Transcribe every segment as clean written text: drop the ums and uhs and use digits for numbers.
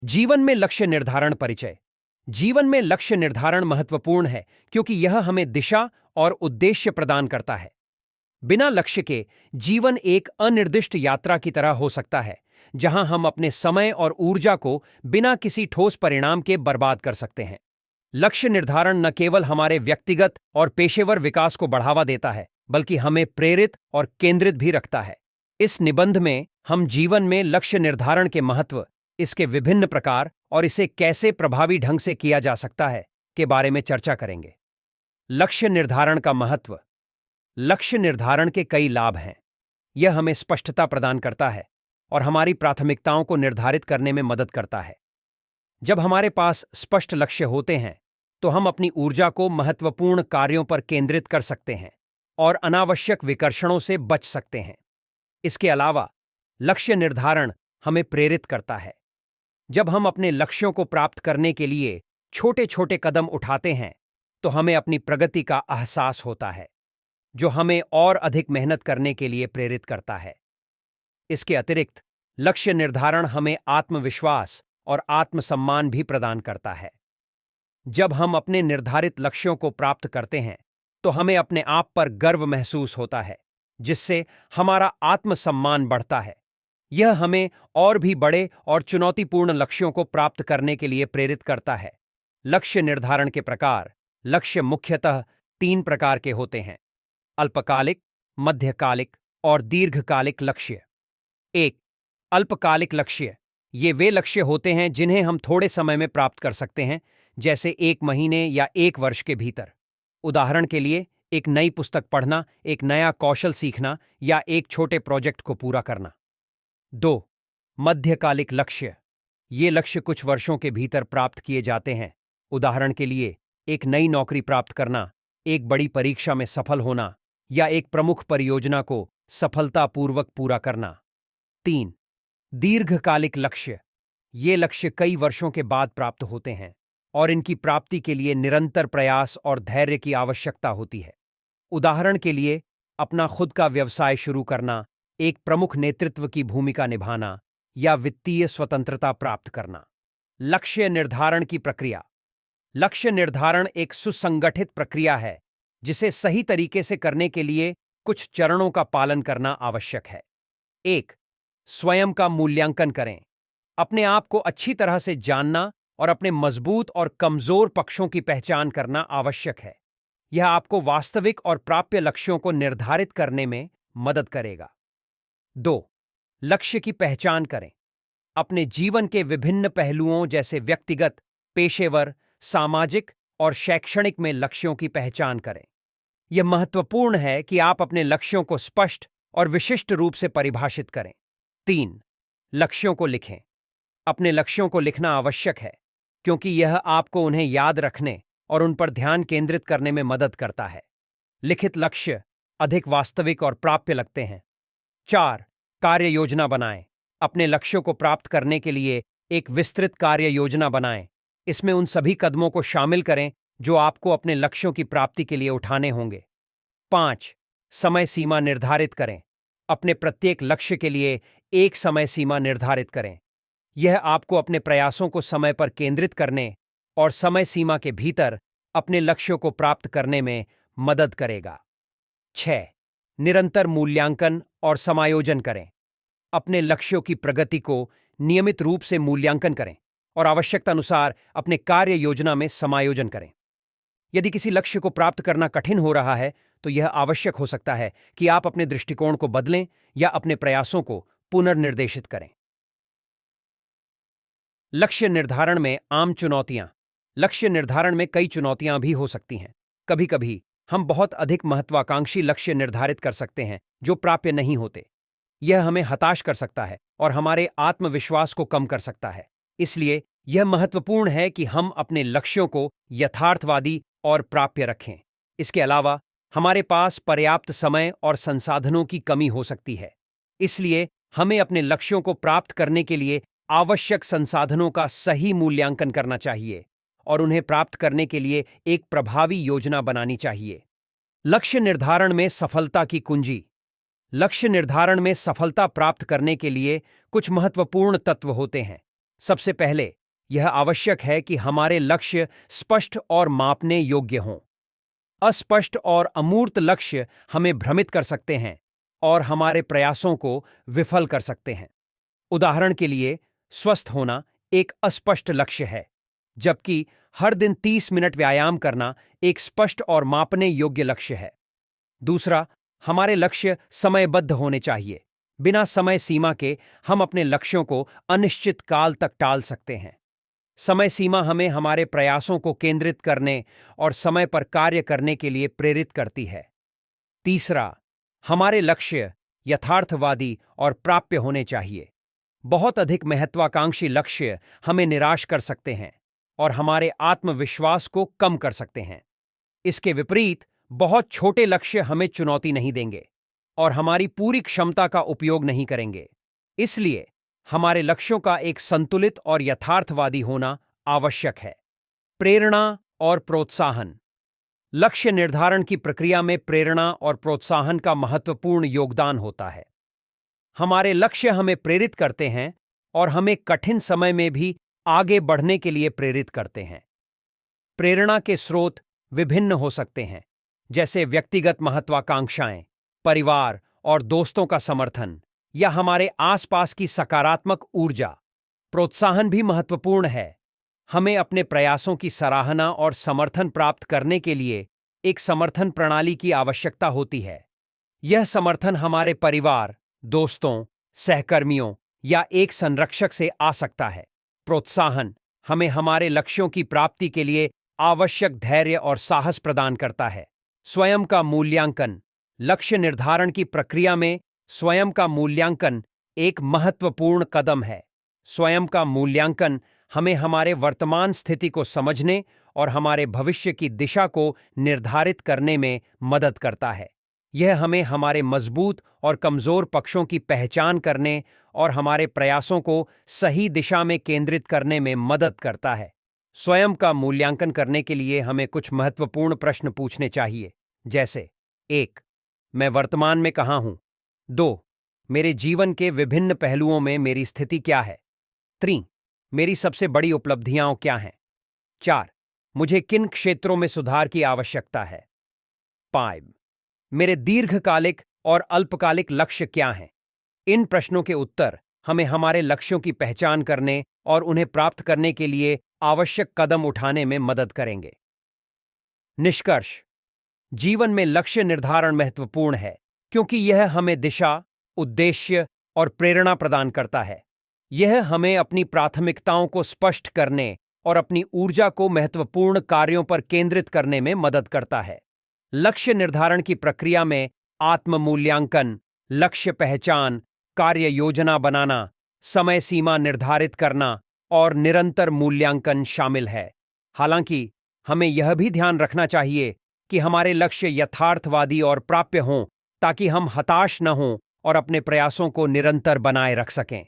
जीवन में लक्ष्य निर्धारण परिचय। जीवन में लक्ष्य निर्धारण महत्वपूर्ण है क्योंकि यह हमें दिशा और उद्देश्य प्रदान करता है। बिना लक्ष्य के जीवन एक अनिर्दिष्ट यात्रा की तरह हो सकता है, जहां हम अपने समय और ऊर्जा को बिना किसी ठोस परिणाम के बर्बाद कर सकते हैं। लक्ष्य निर्धारण न केवल हमारे व्यक्तिगत और पेशेवर विकास को बढ़ावा देता है, बल्कि हमें प्रेरित और केंद्रित भी रखता है। इस निबंध में हम जीवन में लक्ष्य निर्धारण के महत्व, इसके विभिन्न प्रकार और इसे कैसे प्रभावी ढंग से किया जा सकता है के बारे में चर्चा करेंगे। लक्ष्य निर्धारण का महत्व। लक्ष्य निर्धारण के कई लाभ हैं। यह हमें स्पष्टता प्रदान करता है और हमारी प्राथमिकताओं को निर्धारित करने में मदद करता है। जब हमारे पास स्पष्ट लक्ष्य होते हैं, तो हम अपनी ऊर्जा को महत्वपूर्ण कार्यों पर केंद्रित कर सकते हैं और अनावश्यक विकर्षणों से बच सकते हैं। इसके अलावा, लक्ष्य निर्धारण हमें प्रेरित करता है। जब हम अपने लक्ष्यों को प्राप्त करने के लिए छोटे छोटे कदम उठाते हैं, तो हमें अपनी प्रगति का एहसास होता है, जो हमें और अधिक मेहनत करने के लिए प्रेरित करता है। इसके अतिरिक्त, लक्ष्य निर्धारण हमें आत्मविश्वास और आत्मसम्मान भी प्रदान करता है। जब हम अपने निर्धारित लक्ष्यों को प्राप्त करते हैं, तो हमें अपने आप पर गर्व महसूस होता है, जिससे हमारा आत्मसम्मान बढ़ता है। यह हमें और भी बड़े और चुनौतीपूर्ण लक्ष्यों को प्राप्त करने के लिए प्रेरित करता है। लक्ष्य निर्धारण के प्रकार। लक्ष्य मुख्यतः 3 प्रकार के होते हैं: अल्पकालिक, मध्यकालिक और दीर्घकालिक लक्ष्य। 1. अल्पकालिक लक्ष्य। ये वे लक्ष्य होते हैं जिन्हें हम थोड़े समय में प्राप्त कर सकते हैं, जैसे 1 महीने या 1 वर्ष के भीतर। उदाहरण के लिए, एक नई पुस्तक पढ़ना, एक नया कौशल सीखना या एक छोटे प्रोजेक्ट को पूरा करना। 2. मध्यकालिक लक्ष्य। ये लक्ष्य कुछ वर्षों के भीतर प्राप्त किए जाते हैं। उदाहरण के लिए, एक नई नौकरी प्राप्त करना, एक बड़ी परीक्षा में सफल होना या एक प्रमुख परियोजना को सफलतापूर्वक पूरा करना। 3. दीर्घकालिक लक्ष्य। ये लक्ष्य कई वर्षों के बाद प्राप्त होते हैं और इनकी प्राप्ति के लिए निरंतर प्रयास और धैर्य की आवश्यकता होती है। उदाहरण के लिए, अपना खुद का व्यवसाय शुरू करना, एक प्रमुख नेतृत्व की भूमिका निभाना या वित्तीय स्वतंत्रता प्राप्त करना। लक्ष्य निर्धारण की प्रक्रिया। लक्ष्य निर्धारण एक सुसंगठित प्रक्रिया है, जिसे सही तरीके से करने के लिए कुछ चरणों का पालन करना आवश्यक है। 1. स्वयं का मूल्यांकन करें। अपने आप को अच्छी तरह से जानना और अपने मजबूत और कमजोर पक्षों की पहचान करना आवश्यक है। यह आपको वास्तविक और प्राप्य लक्ष्यों को निर्धारित करने में मदद करेगा। 2. लक्ष्य की पहचान करें। अपने जीवन के विभिन्न पहलुओं जैसे व्यक्तिगत, पेशेवर, सामाजिक और शैक्षणिक में लक्ष्यों की पहचान करें। यह महत्वपूर्ण है कि आप अपने लक्ष्यों को स्पष्ट और विशिष्ट रूप से परिभाषित करें। 3. लक्ष्यों को लिखें। अपने लक्ष्यों को लिखना आवश्यक है, क्योंकि यह आपको उन्हें याद रखने और उन पर ध्यान केंद्रित करने में मदद करता है। लिखित लक्ष्य अधिक वास्तविक और प्राप्य लगते हैं। 4. कार्य योजना बनाएं। अपने लक्ष्यों को प्राप्त करने के लिए एक विस्तृत कार्य योजना बनाएं। इसमें उन सभी कदमों को शामिल करें जो आपको अपने लक्ष्यों की प्राप्ति के लिए उठाने होंगे। 5. समय सीमा निर्धारित करें। अपने प्रत्येक लक्ष्य के लिए एक समय सीमा निर्धारित करें। यह आपको अपने प्रयासों को समय पर केंद्रित करने और समय सीमा के भीतर अपने लक्ष्यों को प्राप्त करने में मदद करेगा। 6. निरंतर मूल्यांकन और समायोजन करें। अपने लक्ष्यों की प्रगति को नियमित रूप से मूल्यांकन करें और आवश्यकतानुसार अपने कार्य योजना में समायोजन करें। यदि किसी लक्ष्य को प्राप्त करना कठिन हो रहा है, तो यह आवश्यक हो सकता है कि आप अपने दृष्टिकोण को बदलें या अपने प्रयासों को पुनर्निर्देशित करें। लक्ष्य निर्धारण में आम चुनौतियां। लक्ष्य निर्धारण में कई चुनौतियां भी हो सकती हैं। कभी-कभी हम बहुत अधिक महत्वाकांक्षी लक्ष्य निर्धारित कर सकते हैं जो प्राप्य नहीं होते। यह हमें हताश कर सकता है और हमारे आत्मविश्वास को कम कर सकता है। इसलिए यह महत्वपूर्ण है कि हम अपने लक्ष्यों को यथार्थवादी और प्राप्य रखें। इसके अलावा, हमारे पास पर्याप्त समय और संसाधनों की कमी हो सकती है। इसलिए हमें अपने लक्ष्यों को प्राप्त करने के लिए आवश्यक संसाधनों का सही मूल्यांकन करना चाहिए और उन्हें प्राप्त करने के लिए एक प्रभावी योजना बनानी चाहिए। लक्ष्य निर्धारण में सफलता की कुंजी। लक्ष्य निर्धारण में सफलता प्राप्त करने के लिए कुछ महत्वपूर्ण तत्व होते हैं। सबसे पहले यह आवश्यक है कि हमारे लक्ष्य स्पष्ट और मापने योग्य हों। अस्पष्ट और अमूर्त लक्ष्य हमें भ्रमित कर सकते हैं और हमारे प्रयासों को विफल कर सकते हैं। उदाहरण के लिए, स्वस्थ होना एक अस्पष्ट लक्ष्य है, जबकि हर दिन 30 मिनट व्यायाम करना एक स्पष्ट और मापने योग्य लक्ष्य है। दूसरा, हमारे लक्ष्य समयबद्ध होने चाहिए। बिना समय सीमा के हम अपने लक्ष्यों को अनिश्चित काल तक टाल सकते हैं। समय सीमा हमें हमारे प्रयासों को केंद्रित करने और समय पर कार्य करने के लिए प्रेरित करती है। तीसरा, हमारे लक्ष्य यथार्थवादी और प्राप्य होने चाहिए। बहुत अधिक महत्वाकांक्षी लक्ष्य हमें निराश कर सकते हैं और हमारे आत्मविश्वास को कम कर सकते हैं। इसके विपरीत, बहुत छोटे लक्ष्य हमें चुनौती नहीं देंगे और हमारी पूरी क्षमता का उपयोग नहीं करेंगे। इसलिए हमारे लक्ष्यों का एक संतुलित और यथार्थवादी होना आवश्यक है। प्रेरणा और प्रोत्साहन। लक्ष्य निर्धारण की प्रक्रिया में प्रेरणा और प्रोत्साहन का महत्वपूर्ण योगदान होता है। हमारे लक्ष्य हमें प्रेरित करते हैं और हमें कठिन समय में भी आगे बढ़ने के लिए प्रेरित करते हैं। प्रेरणा के स्रोत विभिन्न हो सकते हैं, जैसे व्यक्तिगत महत्वाकांक्षाएं, परिवार और दोस्तों का समर्थन, या हमारे आसपास की सकारात्मक ऊर्जा। प्रोत्साहन भी महत्वपूर्ण है। हमें अपने प्रयासों की सराहना और समर्थन प्राप्त करने के लिए एक समर्थन प्रणाली की आवश्यकता होती है। यह समर्थन हमारे परिवार, दोस्तों, सहकर्मियों या एक संरक्षक से आ सकता है। प्रोत्साहन हमें हमारे लक्ष्यों की प्राप्ति के लिए आवश्यक धैर्य और साहस प्रदान करता है। स्वयं का मूल्यांकन। लक्ष्य निर्धारण की प्रक्रिया में स्वयं का मूल्यांकन एक महत्वपूर्ण कदम है। स्वयं का मूल्यांकन हमें हमारे वर्तमान स्थिति को समझने और हमारे भविष्य की दिशा को निर्धारित करने में मदद करता है। यह हमें हमारे मजबूत और कमजोर पक्षों की पहचान करने और हमारे प्रयासों को सही दिशा में केंद्रित करने में मदद करता है। स्वयं का मूल्यांकन करने के लिए हमें कुछ महत्वपूर्ण प्रश्न पूछने चाहिए, जैसे 1. मैं वर्तमान में कहाँ हूँ? 2. मेरे जीवन के विभिन्न पहलुओं में मेरी स्थिति क्या है? 3. मेरी सबसे बड़ी उपलब्धियां क्या हैं? 4. मुझे किन क्षेत्रों में सुधार की आवश्यकता है? 5. मेरे दीर्घकालिक और अल्पकालिक लक्ष्य क्या हैं? इन प्रश्नों के उत्तर हमें हमारे लक्ष्यों की पहचान करने और उन्हें प्राप्त करने के लिए आवश्यक कदम उठाने में मदद करेंगे। निष्कर्ष। जीवन में लक्ष्य निर्धारण महत्वपूर्ण है, क्योंकि यह हमें दिशा, उद्देश्य और प्रेरणा प्रदान करता है। यह हमें अपनी प्राथमिकताओं को स्पष्ट करने और अपनी ऊर्जा को महत्वपूर्ण कार्यों पर केंद्रित करने में मदद करता है। लक्ष्य निर्धारण की प्रक्रिया में आत्म मूल्यांकन, लक्ष्य पहचान, कार्य योजना बनाना, समय सीमा निर्धारित करना और निरंतर मूल्यांकन शामिल है। हालांकि हमें यह भी ध्यान रखना चाहिए कि हमारे लक्ष्य यथार्थवादी और प्राप्य हों, ताकि हम हताश न हों और अपने प्रयासों को निरंतर बनाए रख सकें।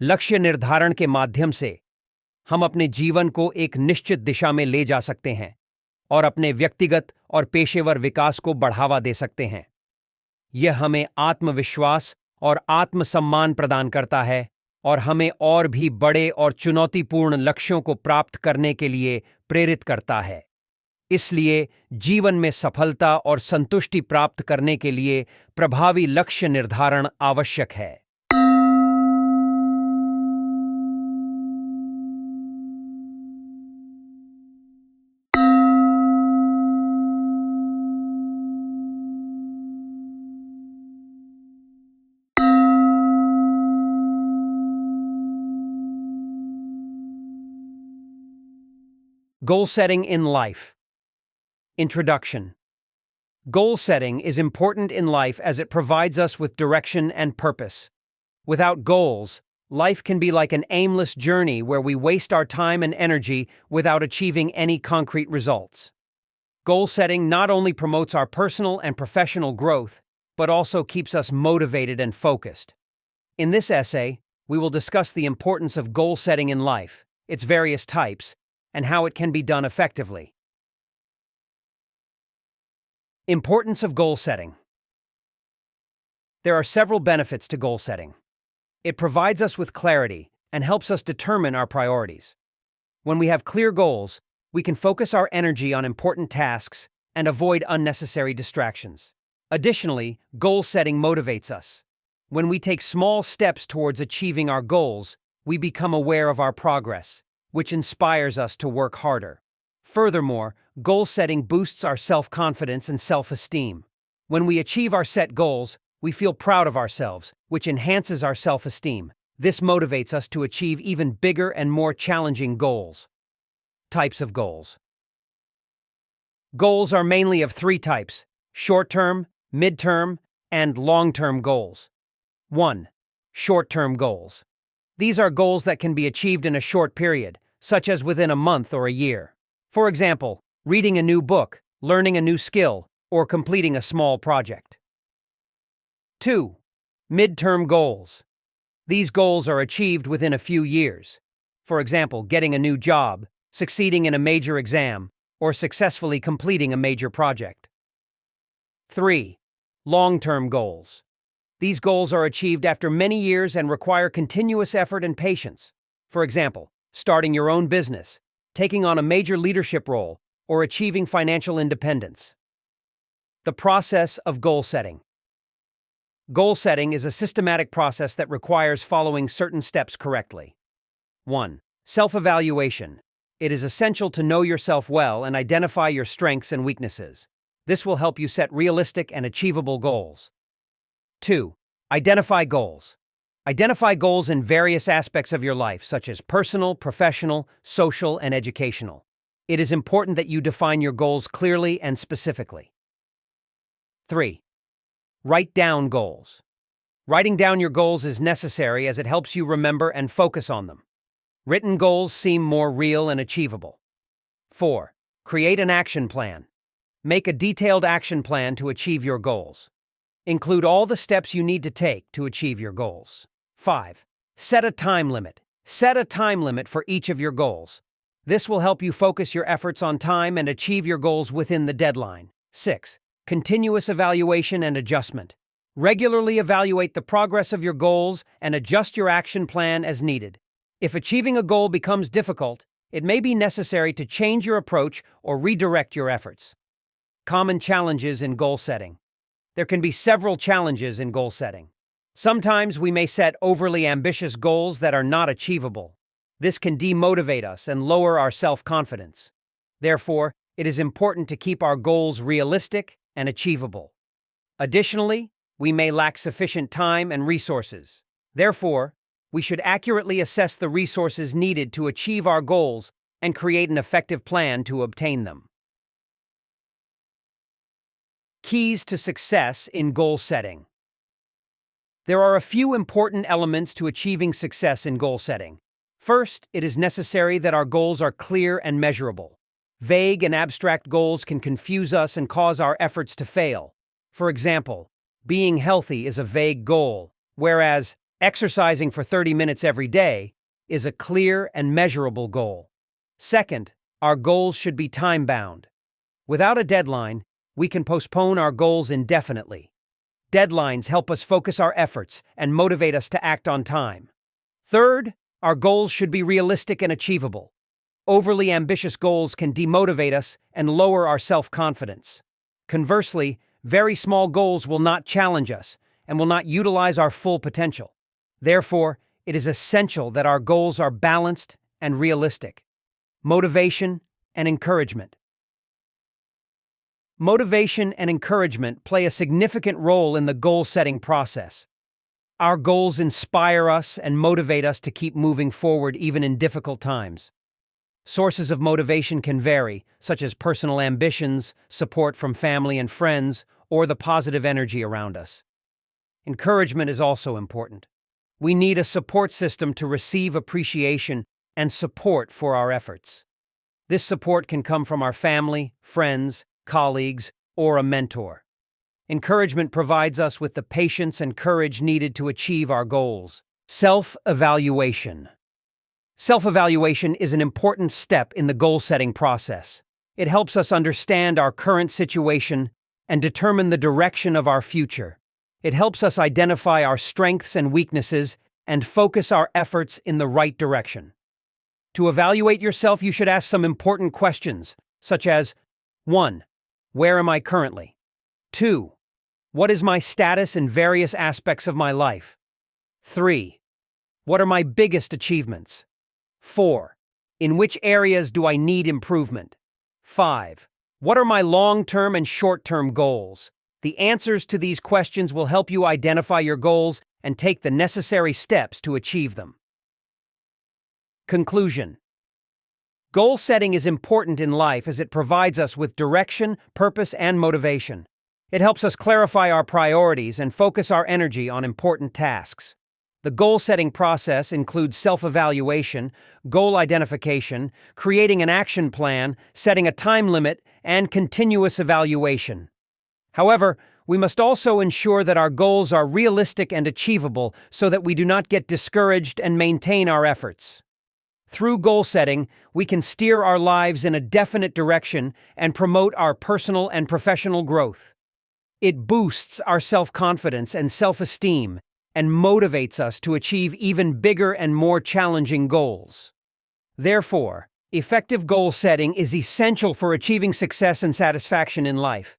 लक्ष्य निर्धारण के माध्यम से हम अपने जीवन को एक निश्चित दिशा में ले जा सकते हैं और अपने व्यक्तिगत और पेशेवर विकास को बढ़ावा दे सकते हैं। यह हमें आत्मविश्वास और आत्मसम्मान प्रदान करता है और हमें और भी बड़े और चुनौतीपूर्ण लक्ष्यों को प्राप्त करने के लिए प्रेरित करता है। इसलिए जीवन में सफलता और संतुष्टि प्राप्त करने के लिए प्रभावी लक्ष्य निर्धारण आवश्यक है। Goal setting in life. Introduction. Goal setting is important in life as it provides us with direction and purpose. Without goals, life can be like an aimless journey where we waste our time and energy without achieving any concrete results. Goal setting not only promotes our personal and professional growth, but also keeps us motivated and focused. In this essay, we will discuss the importance of goal setting in life, its various types, and how it can be done effectively. Importance of goal setting. There are several benefits to goal setting. It provides us with clarity and helps us determine our priorities. When we have clear goals, we can focus our energy on important tasks and avoid unnecessary distractions. Additionally, goal setting motivates us. When we take small steps towards achieving our goals, we become aware of our progress, which inspires us to work harder. Furthermore, goal setting boosts our self-confidence and self-esteem. When we achieve our set goals, we feel proud of ourselves, which enhances our self-esteem. This motivates us to achieve even bigger and more challenging goals. Types of goals. Goals are mainly of three types: short-term, mid-term, and long-term goals. 1. Short-term goals. These are goals that can be achieved in a short period, such as within a month or a year. For example, reading a new book, learning a new skill, or completing a small project. 2. Mid-term goals. These goals are achieved within a few years. For example, getting a new job, succeeding in a major exam, or successfully completing a major project. 3. Long-term goals. These goals are achieved after many years and require continuous effort and patience. For example, starting your own business, taking on a major leadership role, or achieving financial independence. The process of goal setting. Goal setting is a systematic process that requires following certain steps correctly. 1. Self-evaluation. It is essential to know yourself well and identify your strengths and weaknesses. This will help you set realistic and achievable goals. 2. Identify goals. Identify goals in various aspects of your life, such as personal, professional, social, and educational. It is important that you define your goals clearly and specifically. 3. Write down goals. Writing down your goals is necessary as it helps you remember and focus on them. Written goals seem more real and achievable. 4. Create an action plan. Make a detailed action plan to achieve your goals. Include all the steps you need to take to achieve your goals. 5. Set a time limit. Set a time limit for each of your goals. This will help you focus your efforts on time and achieve your goals within the deadline. 6. Continuous evaluation and adjustment. Regularly evaluate the progress of your goals and adjust your action plan as needed. If achieving a goal becomes difficult, it may be necessary to change your approach or redirect your efforts. Common challenges in goal setting. There can be several challenges in goal setting. Sometimes we may set overly ambitious goals that are not achievable. This can demotivate us and lower our self-confidence. Therefore, it is important to keep our goals realistic and achievable. Additionally, we may lack sufficient time and resources. Therefore, we should accurately assess the resources needed to achieve our goals and create an effective plan to obtain them. Keys to success in goal setting. There are a few important elements to achieving success in goal setting. First, it is necessary that our goals are clear and measurable. Vague and abstract goals can confuse us and cause our efforts to fail. For example, being healthy is a vague goal, whereas exercising for 30 minutes every day is a clear and measurable goal. Second, our goals should be time-bound. Without a deadline, we can postpone our goals indefinitely. Deadlines help us focus our efforts and motivate us to act on time. Third, our goals should be realistic and achievable. Overly ambitious goals can demotivate us and lower our self-confidence. Conversely, very small goals will not challenge us and will not utilize our full potential. Therefore, it is essential that our goals are balanced and realistic. Motivation and encouragement. Motivation and encouragement play a significant role in the goal-setting process. Our goals inspire us and motivate us to keep moving forward even in difficult times. Sources of motivation can vary, such as personal ambitions, support from family and friends, or the positive energy around us. Encouragement is also important. We need a support system to receive appreciation and support for our efforts. This support can come from our family, friends, colleagues, or a mentor. Encouragement provides us with the patience and courage needed to achieve our goals. Self-evaluation. Self-evaluation is an important step in the goal-setting process. It helps us understand our current situation and determine the direction of our future. It helps us identify our strengths and weaknesses and focus our efforts in the right direction. To evaluate yourself, you should ask some important questions, such as 1. Where am I currently? 2. What is my status in various aspects of my life? 3. What are my biggest achievements? 4. In which areas do I need improvement? 5. What are my long-term and short-term goals? The answers to these questions will help you identify your goals and take the necessary steps to achieve them. Conclusion. Goal setting is important in life as it provides us with direction, purpose, and motivation. It helps us clarify our priorities and focus our energy on important tasks. The goal-setting process includes self-evaluation, goal identification, creating an action plan, setting a time limit, and continuous evaluation. However, we must also ensure that our goals are realistic and achievable so that we do not get discouraged and maintain our efforts. Through goal setting, we can steer our lives in a definite direction and promote our personal and professional growth. It boosts our self-confidence and self-esteem and motivates us to achieve even bigger and more challenging goals. Therefore, effective goal setting is essential for achieving success and satisfaction in life.